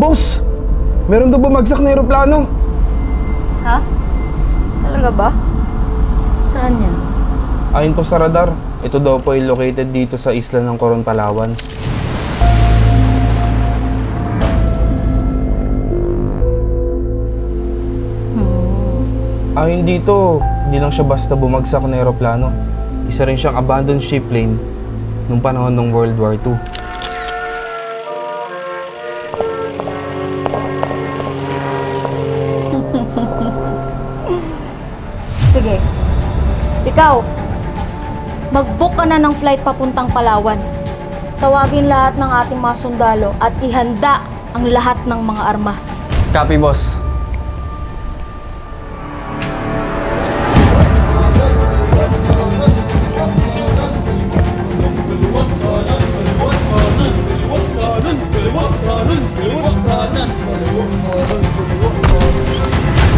Boss! Meron daw bumagsak na eroplano. Ha? Talaga ba? Saan yan? Ayon po sa radar, ito daw po ay located dito sa isla ng Coron, Palawan. Ayon dito, hindi lang siya basta bumagsak na eroplano. Isa rin siyang abandoned ship plane nung panahon ng World War II. Sige. Ikaw, mag-book ka na ng flight papuntang Palawan. Tawagin lahat ng ating mga sundalo at ihanda ang lahat ng mga armas. Copy, boss.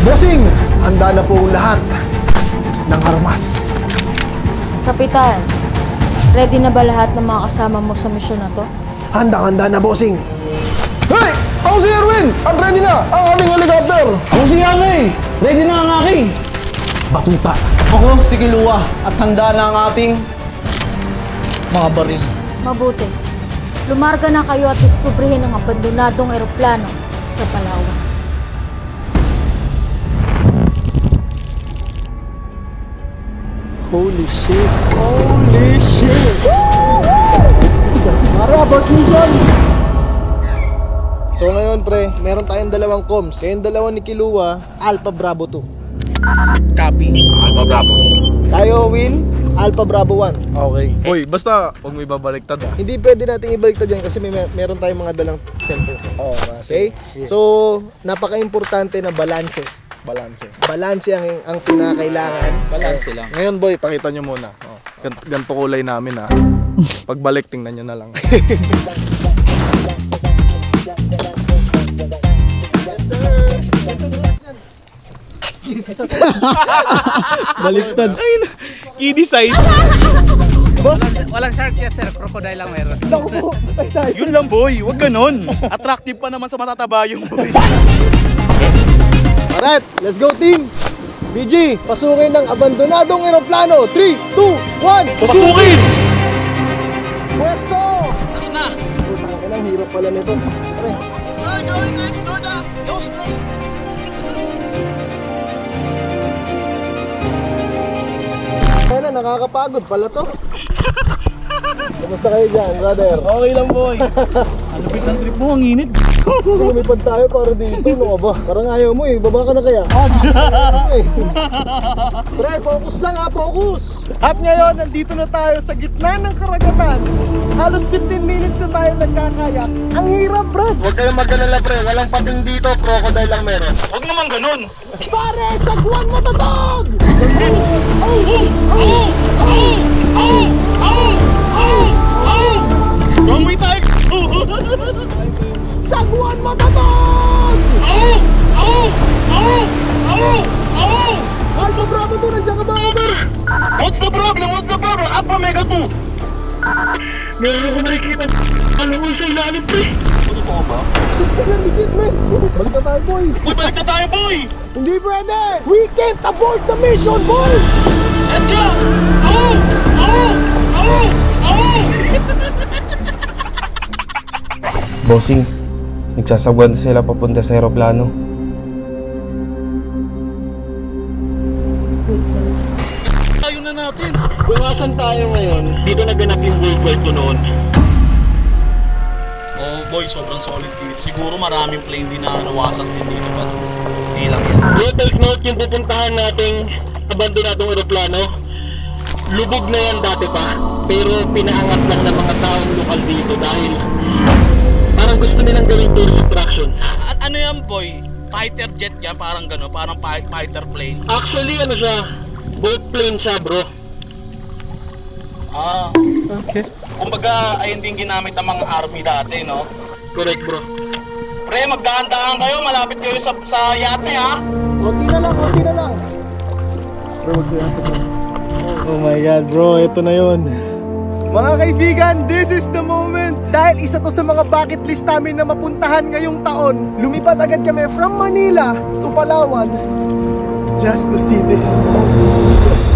Bossing, handa na po lahat ng armas. Kapitan, ready na ba lahat ng mga kasama mo sa misyon na to? Handa-handa na, bossing. Hey! Ako si Erwin! At ready na ang aming helicopter! Ako si Yangay! Ready na ang aking batuta. Ako si Kilua at handa na ang ating mga baril. Mabuti. Lumarga na kayo at diskubrihin ang abandonadong eroplano sa Palawan. Holy shit! Holy shit! Mara, abort mission! So ngayon pre, meron tayong dalawang comms. Kayong dalawa ni Kilua, Alpha Bravo 2. Copy. Alpha Bravo. Tayo win, Alpha Bravo 1. Okay. Hoy, basta huwag mo ibabaliktad ah. Hindi pwede natin ibaliktad dyan kasi meron tayong mga dalang center. Oo, Okay? So, napaka-importante na balanse. Balanse ang pinakailangan. Balanse lang. Ngayon boy, pakita nyo muna. Oh, ganito kulay namin ha. Pagbalik, tingnan nyo na lang. Baliktad. Ay, kiddie size. Boss! Walang shark yan, sir. Crocodile lang meron. Naku, patay tayo. Yun lang, boy. Huwag ganon. Attractive pa naman sa matataba yung boy. Alright, let's go team! BG, pasukin ng abandonadong eroplano. 3, 2, 1, Pasukin! Pwesto! Tara na! Putang ina, ang hirap pala nito. Pare. Ay, gawin guys! Doon na! Yung straight! Kaya na, nakakapagod pala to. Kumusta kayo dyan, brother? Okay lang, boy. Ano bit ng trip mo? Ang init. Lumipad tayo para dito, no ba? Parang ayaw mo eh, baba ka na kaya? Pre, focus lang ha, focus! At ngayon, nandito na tayo sa gitna ng karagatan. Halos 15 minutes na tayo nagkakayak. Ang hirap, Brad! Huwag kayong mag-alala pre, walang pating dito, crocodile lang meron. Huwag naman ganon. Pare, sagwan mo tatog! Wrong way tayo. Sagwan mo tatog! Alpha Bravo 2, nandiyan ka ba, Over? What's the problem? What's the problem? Apa Mega 2. Meron ako nakikita. Ano ko sa ilalim, pre? Totoo ba? Kailan legit, man? Balik na tayo, boys! Uy, balik na tayo, boy! Hindi pwede! We can't abort the mission, boys! Let's go! Bossing, nagsasagwan sila papunta sa eroplano. Tayo na natin. Kung asan tayo ngayon, dito naganap yung World War II noon. Oh boy, sobrang solid dito. Siguro maraming plane din na nawasak din dito pa. Hindi lang yan. Yung take note yung pupuntahan nating abandonadong eroplano. Lubog na yan dati pa, pero pinaangat lang ng mga taong lokal dito dahil parang gusto nilang gawing tourist attraction. Ano yan boy? Fighter jet yan? Parang gano'n? Parang fighter plane? Actually, ano siya? Boat plane siya, bro. Ah. Okay. Kumbaga, ayun din ginamit ng mga army dati, no? Correct, bro. Pre, magdahan-dahan kayo. Malapit kayo sa yate, ha? Konti na lang, konti na lang. Bro, oh my god, bro, ito na yun. Mga kaibigan, this is the moment. Dahil isa to sa mga bucket list namin na mapuntahan ngayong taon, lumipad agad kami from Manila to Palawan just to see this.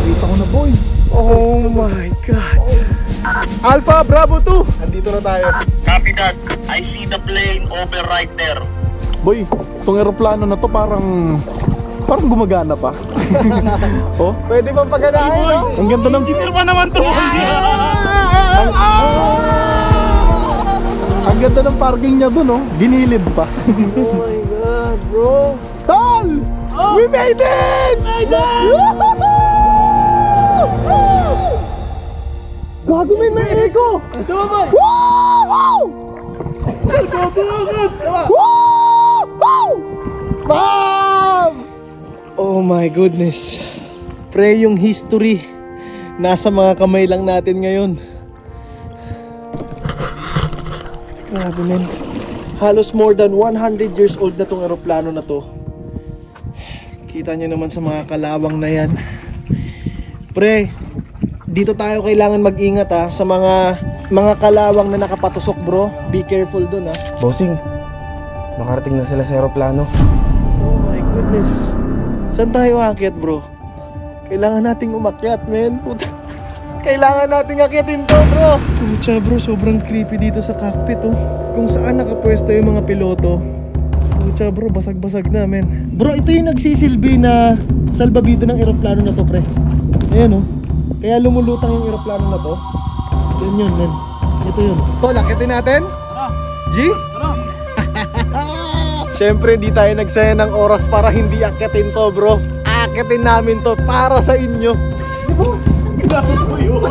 Dito ko na, boy. Oh my God. Alpha Bravo 2, andito na tayo. Copy that. I see the plane over right there. Boy, itong aeroplano na to parang gumagana pa. Oh, pwede bang paganahin, no? Ang ganda ng engineer pa naman to. Ang ganda ng parking niya doon, oh. Ginilid pa. Oh my God, bro. Tol! We made it! Gago, may echo! Woo! Woo! Woo! Bam! Oh my goodness. Pre, yung history nasa mga kamay lang natin ngayon. Grabe, men. Halos more than 100 years old na tong eroplano na to. Kita nyo naman sa mga kalawang na yan. Pre, dito tayo kailangan mag-ingat, ha, sa mga kalawang na nakapatusok, bro. Be careful dun, ha. Bossing, nakarating na sila sa aeroplano. Oh my goodness. Saan tayo aakyat, bro? Kailangan nating umakyat, men. Puta. Kailangan nating akyatin to, bro. Pucha, bro, sobrang creepy dito sa cockpit, oh. Kung saan nakapwesto yung mga piloto. Pucha, bro, basag-basag na, men. Bro, ito yung nagsisilbi na salbabida ng eroplano na to, pre. Ayan, oh. Kaya lumulutang yung eroplano na to. Yan yun, men. Ito yun. Tol, akyatin natin? G? Siyempre, di tayo nagsaya ng oras para hindi akyatin to, bro. Akyatin namin to para sa inyo. Di ba? Ginamit mo yun.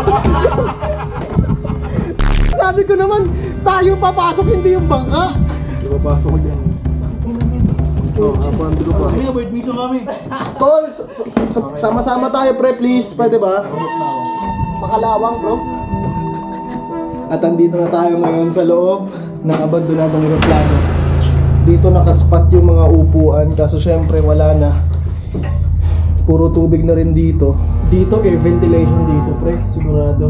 Sabi ko naman, tayo papasok, hindi yung bangka. Di ba pasok ko dyan? Kami, bird mission kami. Tol, sama-sama tayo, pre, please. Pwede ba? Makalawang, bro. At andito na tayo ngayon sa loob ng abandonadong eroplano. Dito nakaspat yung mga upuan, kaso syempre wala na. Puro tubig na rin dito. Dito air ventilation dito, pre, sigurado.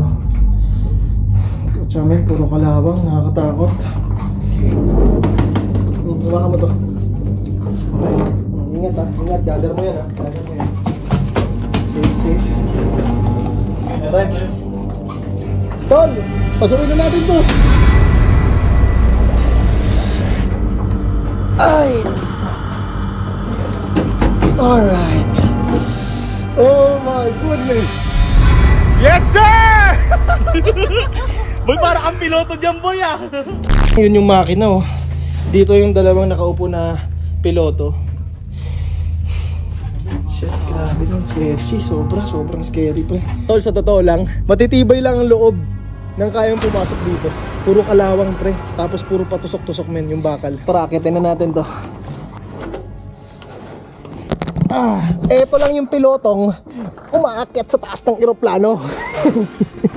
Kutsamen, puro kalawang, nakakatakot. Hawakan mo to. Okay. Ingat, ha, ingat, gather mo yan, ha. Gather mo yan. Safe. Alright. Tol, pasukin na natin to. Ay! Alright. Oh my goodness! Yes, sir! Boy, para kang piloto dyan, boy, ah! Yun yung makina, oh. Dito yung dalawang nakaupo na piloto. Shit, grabe nun, sketchy. Sobrang scary, pre. Tol, sa totoo lang, matitibay lang ang loob nang kayang pumasok dito. Puro kalawang, pre. Tapos puro patusok-tusok, men, yung bakal. Tara, akitin na natin to. Eto lang yung pilotong umaakyat sa taas ng eroplano.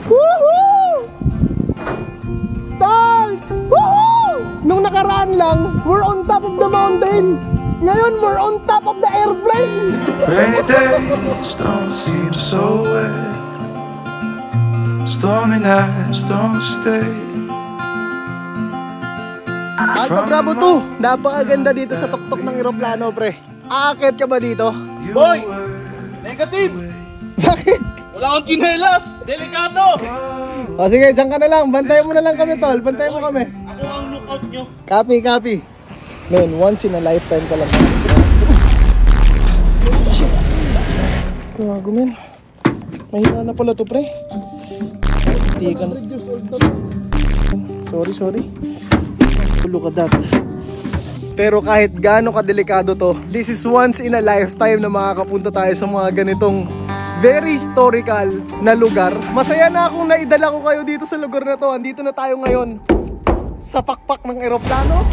Woohoo! Tals! Woohoo! Nung nakaraan lang, we're on top of the mountain. Ngayon, we're on top of the airplane. Rainy days don't seem so wet. Stormy nights don't stay. Alpha Bravo 2, napakaganda dito sa tuktok ng eroplano, pre. Aakyat ka ba dito? Boy! Negative! Bakit? Wala akong chinelas! Delikado! O sige, dyan ka na lang. Bantayan mo na lang kami, tol. Bantayan mo kami. Ako ang lookout nyo. Copy. Men, once in a lifetime ka lang. Gago, men. Mahina na pala to, pre. Hindi ka na. Sorry. Look at that. Pero kahit gaano kadelikado to, this is once in a lifetime na makakapunta tayo sa mga ganitong very historical na lugar. Masaya na akong naidala ko kayo dito sa lugar na to. Andito na tayo ngayon sa pakpak ng eroplano.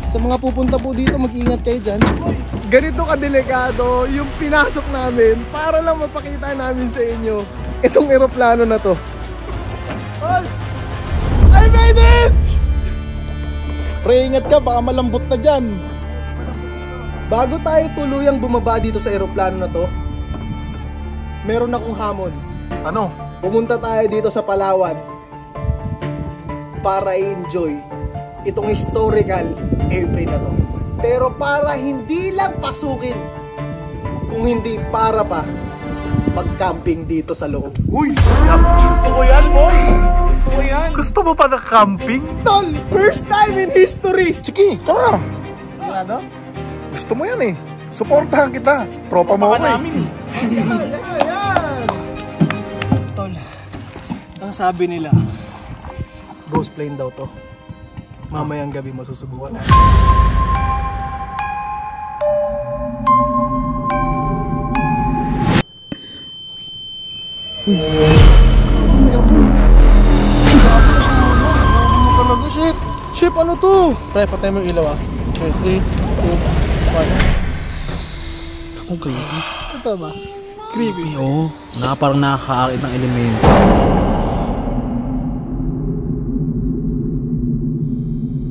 Sa mga pupunta po dito, mag-iingat kayo dyan. Ganito kadelikado yung pinasok namin para lang mapakita namin sa inyo itong eroplano na to. I made it! Pre, ingat ka, baka malambot na dyan. Bago tayo tuluyang bumaba dito sa eroplano na to, meron akong hamon. Ano? Pumunta tayo dito sa Palawan para i-enjoy itong historical airplane na to. Pero para hindi lang pasukin, kung hindi para pa mag-camping dito sa loob. Uy! Gusto ko yan, boy! Gusto ko yan! Gusto mo pa na camping? Tol, first time in history! Sige, tara! Ano? Gusto mo yan eh. Suportahan kita. Tropa mo ako eh. Tol, ang sabi nila, ghost plane daw to. Mamayang gabi masusubukan. Ship, ano to? Pre, patay mo yung ilaw ah. Okay, 3, 2, 1. Okay. Ito ba? Creepy. Oo. Parang nakakaakit ng elemento.